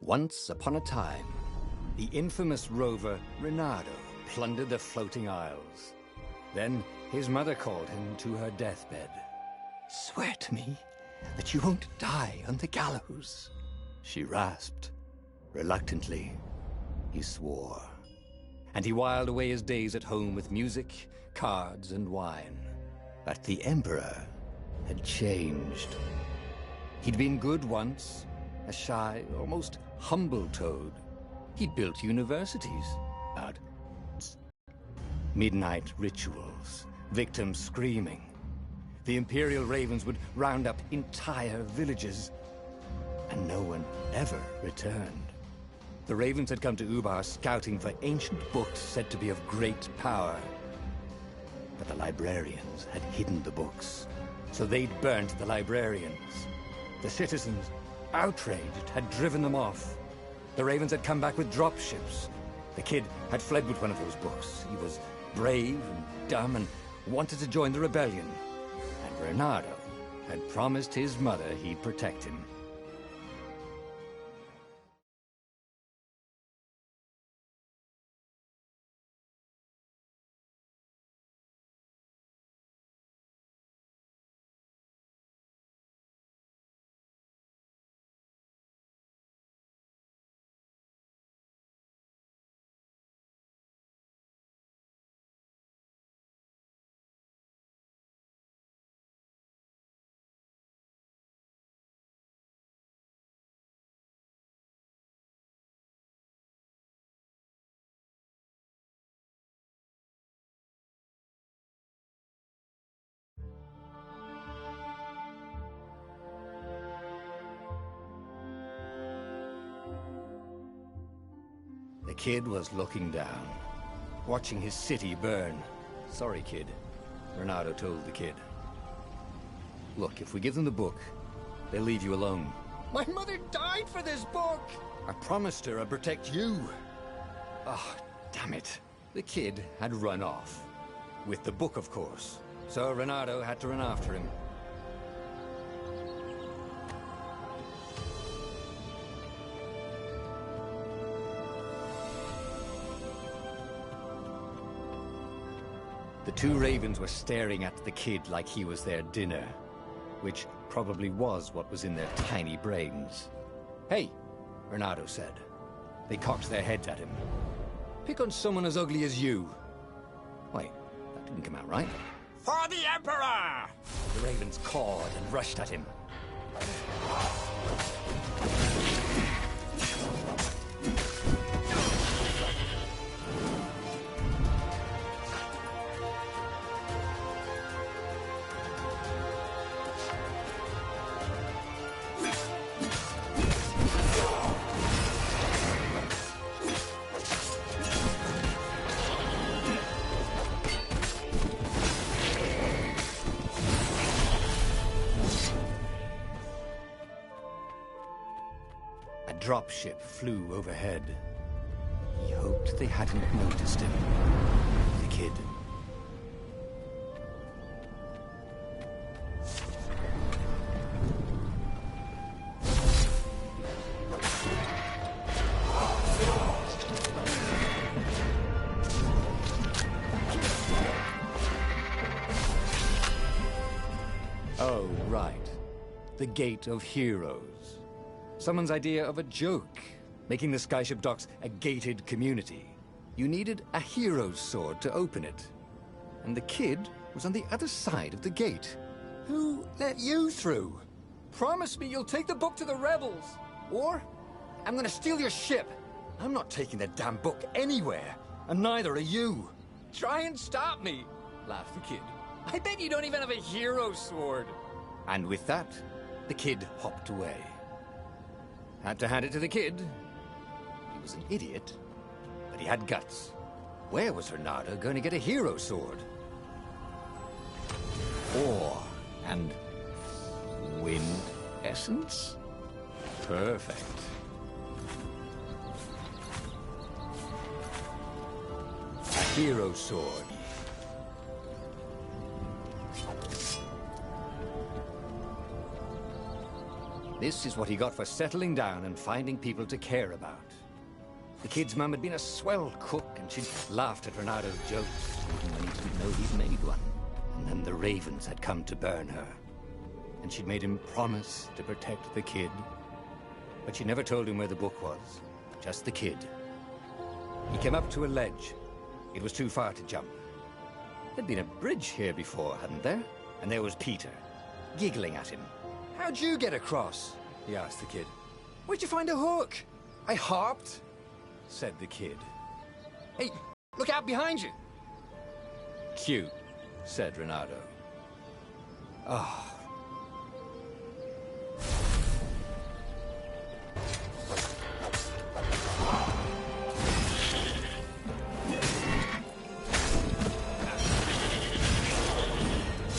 Once upon a time, the infamous rover Reynardo plundered the floating isles. Then his mother called him to her deathbed. "Swear to me that you won't die on the gallows," she rasped. Reluctantly, he swore. And he whiled away his days at home with music, cards, and wine. But the Emperor had changed. He'd been good once, a shy, almost humble toad. He'd built universities, but midnight rituals, victims screaming. The Imperial Ravens would round up entire villages, and no one ever returned. The Ravens had come to Ubar scouting for ancient books said to be of great power. But the librarians had hidden the books, so they'd burnt the librarians. The citizens, outraged, had driven them off. The Ravens had come back with dropships. The kid had fled with one of those books. He was brave and dumb and wanted to join the rebellion. And Reynardo had promised his mother he'd protect him. The kid was looking down, watching his city burn. "Sorry, kid," Reynardo told the kid. "Look, if we give them the book, they'll leave you alone." "My mother died for this book!" "I promised her I'd protect you." "Ah, damn it." The kid had run off. With the book, of course. So Reynardo had to run after him. The two Ravens were staring at the kid like he was their dinner, which probably was what was in their tiny brains. "Hey," Reynardo said. They cocked their heads at him. "Pick on someone as ugly as you." Wait, that didn't come out right. "For the Emperor!" The Ravens cawed and rushed at him. Dropship flew overhead. He hoped they hadn't noticed him. The kid. Oh, right. The Gate of Heroes. Someone's idea of a joke, making the Skyship docks a gated community. You needed a hero's sword to open it. And the kid was on the other side of the gate. "Who let you through? Promise me you'll take the book to the rebels, or I'm gonna steal your ship." "I'm not taking that damn book anywhere, and neither are you." "Try and stop me," laughed the kid. "I bet you don't even have a hero's sword." And with that, the kid hopped away. Had to hand it to the kid. He was an idiot, but he had guts. Where was Reynardo going to get a hero sword? Ore and wind essence? Perfect. A hero sword. This is what he got for settling down and finding people to care about. The kid's mum had been a swell cook, and she'd laughed at Renado's jokes, even when he didn't know he'd made one. And then the ravens had come to burn her. And she'd made him promise to protect the kid. But she never told him where the book was. Just the kid. He came up to a ledge. It was too far to jump. There'd been a bridge here before, hadn't there? And there was Peter, giggling at him. "How'd you get across?" he asked the kid. "Where'd you find a hook?" "I hopped," said the kid. "Hey, look out behind you." "Cute," said Renado. Oh.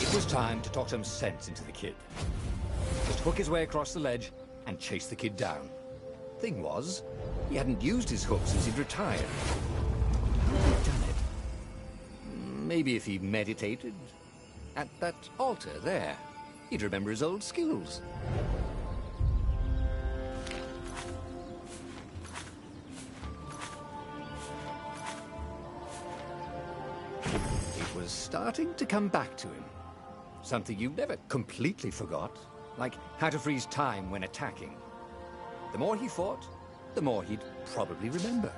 It was time to talk some sense into the kid. Just hook his way across the ledge and chase the kid down. Thing was, he hadn't used his hook since he'd retired. How had he done it? Maybe if he meditated at that altar there, he'd remember his old skills. It was starting to come back to him. Something you never completely forgot, like how to freeze time when attacking. The more he fought, the more he'd probably remember.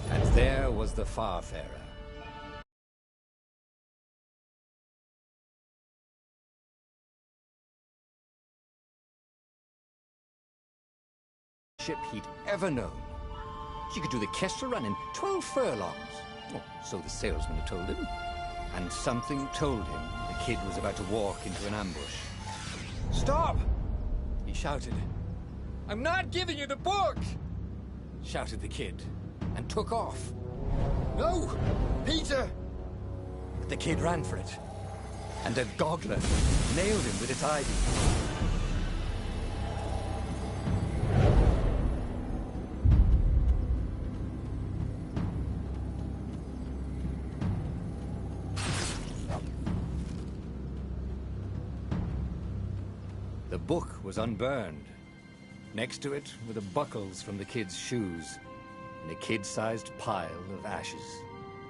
And there was the Farfarer. Ship he'd ever known. She could do the Kessel Run in 12 furlongs. Oh, so the salesman had told him. And something told him the kid was about to walk into an ambush. "Stop!" he shouted. "I'm not giving you the book!" shouted the kid, and took off. "No! Peter!" But the kid ran for it, and a goggler nailed him with its ivy. The book was unburned. Next to it were the buckles from the kid's shoes, and a kid-sized pile of ashes.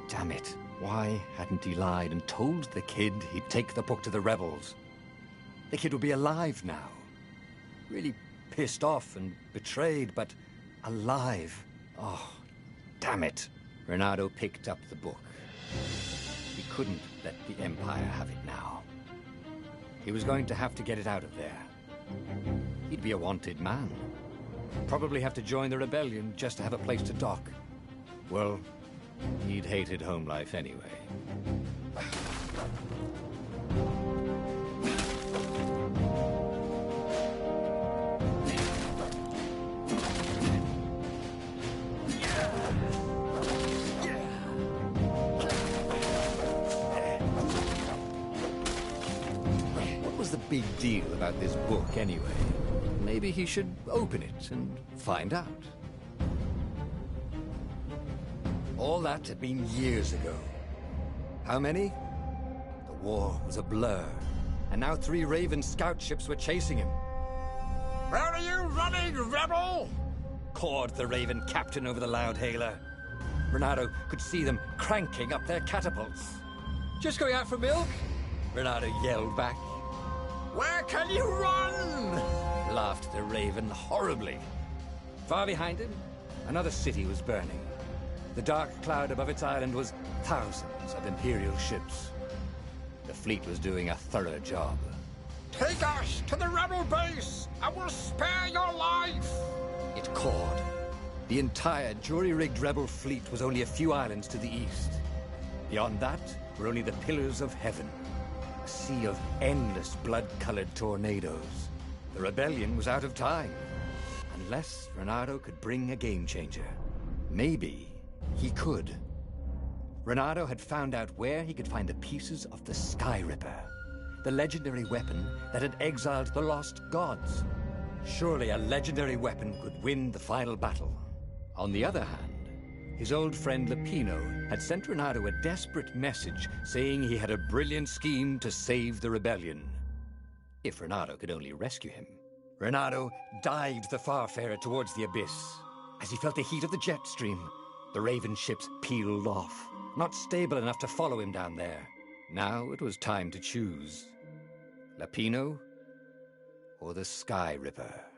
Damn it, why hadn't he lied and told the kid he'd take the book to the rebels? The kid would be alive now. Really pissed off and betrayed, but alive. Oh, damn it. Renado picked up the book. He couldn't let the Empire have it now. He was going to have to get it out of there. He'd be a wanted man. Probably have to join the rebellion just to have a place to dock. Well, he'd hated home life anyway. Big deal about this book anyway. Maybe he should open it and find out. All that had been years ago. How many? The war was a blur, and now 3 Raven scout ships were chasing him. "Where are you running, rebel?" cawed the Raven captain over the loud hailer. Renado could see them cranking up their catapults. "Just going out for milk?" Renado yelled back. "Where can you run?" laughed the Raven horribly. Far behind him, another city was burning. The dark cloud above its island was thousands of Imperial ships. The fleet was doing a thorough job. "Take us to the rebel base, and we'll spare your life!" it cawed. The entire jury-rigged rebel fleet was only a few islands to the east. Beyond that were only the pillars of heaven. A sea of endless blood-colored tornadoes. The rebellion was out of time. Unless Renado could bring a game-changer. Maybe he could. Renado had found out where he could find the pieces of the Sky Ripper, the legendary weapon that had exiled the lost gods. Surely a legendary weapon could win the final battle. On the other hand, His old friend Lapino had sent Renato a desperate message saying he had a brilliant scheme to save the rebellion. If Renato could only rescue him. Renato dived the Farfarer towards the abyss. As he felt the heat of the jet stream, the Raven ships peeled off, not stable enough to follow him down there. Now it was time to choose. Lapino or the Sky Ripper?